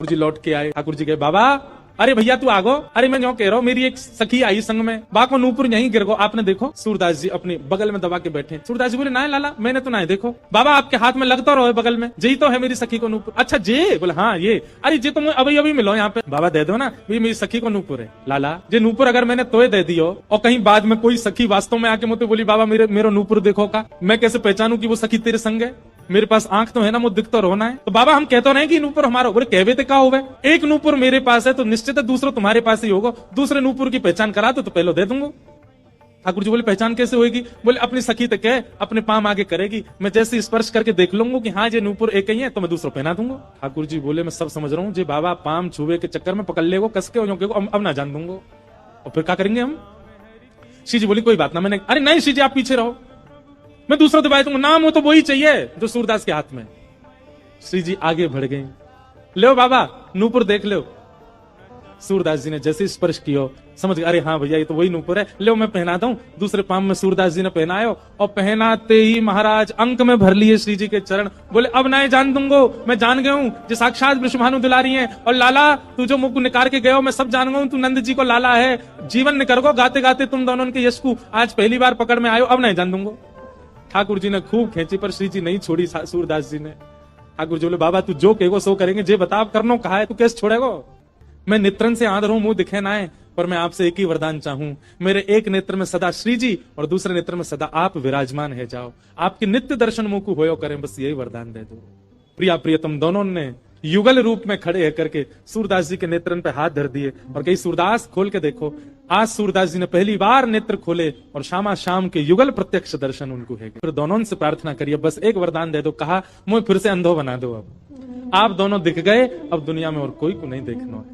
ठाकुर जी लौट के आए। ठाकुर जी कहे बाबा अरे भैया तू आगो। अरे मैं जो कह रहा हूँ मेरी एक सखी आई संग में बाको नूपुर यहीं गिर गो। आपने देखो। सूरदास जी अपने बगल में दबा के बैठे। सूरदास जी बोले ना लाला मैंने तो ना देखो। बाबा आपके हाथ में लगता रहो बगल में यही तो है मेरी सखी को नूपुर। अच्छा जे बोले हाँ ये। अरे जे तुम अभी अभी मिलो यहाँ पे। बाबा दे दो ना ये मेरी सखी को नूपुर है। लाला जे नूपुर अगर मैंने तोय दे दियो और कहीं बाद में कोई सखी वास्तव में आके मुझे बोली बाबा मेरे नूपुर देखो का, मैं कैसे पहचानू की वो सखी तेरे संग है? मेरे पास आंख तो है ना, मुझे दिख तो रोना है। तो बाबा हम कहते रहे कि नूपुर हमारा। बोले कहवे ते का होवे, एक नूपुर मेरे पास है तो निश्चित है दूसरा तुम्हारे पास ही होगा। दूसरे नूपुर की पहचान करा तो पहले दे दूंगा। ठाकुर जी बोले पहचान कैसे होगी? बोले अपनी सखी तक है अपने पाम आगे करेगी, मैं जैसे स्पर्श करके देख लूंगा कि हाँ ये नूपुर एक ही है तो मैं दूसरा पहना दूंगा। ठाकुर जी बोले मैं सब समझ रहा हूँ, जे बाबा पाम छुए के चक्कर में पकड़ लेगो कस के अब ना जान दूंगा। और फिर क्या करेंगे हम? श्री जी बोली कोई बात ना। मैंने अरे नहीं श्री जी आप पीछे रहो, मैं दूसरा दबाई दूंगा। नाम हो तो वही चाहिए जो सूरदास के हाथ में। श्री जी आगे बढ़ गए। लो बाबा नूपुर देख लो। सूरदास जी ने जैसे स्पर्श किया समझ गए अरे हाँ भैया ये तो वही नूपुर है। लो मैं पहनाता हूं। दूसरे पाम में सूरदास जी ने पहनायो और पहनाते ही महाराज अंक में भर लिए श्री जी के चरण। बोले अब ना जान दूंगो, मैं जान गया हूं जो साक्षात विश्वभानु दुलारी है। और लाला तू जो मुख निकाल के गयो मैं सब जान गया हूं, तू नंद जी को लाला है। जीवन निकर गो गाते गाते तुम दोनों के यश को आज पहली बार पकड़ में आयो, अब नहीं जान दूंगो। ठाकुर जी ने खूब खेची पर श्री जी नहीं छोड़ी सूरदास जी ने। ठाकुर जी बोले बाबा तू जो कहेगो सो करेंगे, जे बता करनो कहा है तू कैसे छोड़ेगो? मैं नेत्रन से आंध हूं, मुंह दिखे ना है, पर मैं आपसे एक ही वरदान चाहूं। मेरे एक नेत्र में सदा श्री जी और दूसरे नेत्र में सदा आप विराजमान है जाओ। आपके नित्य दर्शन मुंह को होयो करें, बस यही वरदान दे दो। प्रिया प्रियतम दोनों ने युगल रूप में खड़े होकर के सूरदास जी के नेत्रन पे हाथ धर दिए और कही सूरदास खोल के देखो। आज सूरदास जी ने पहली बार नेत्र खोले और शामा शाम के युगल प्रत्यक्ष दर्शन उनको है। फिर दोनों से प्रार्थना करिए बस एक वरदान दे दो। कहा मुझे फिर से अंधो बना दो। अब आप दोनों दिख गए, अब दुनिया में और कोई को नहीं देखना।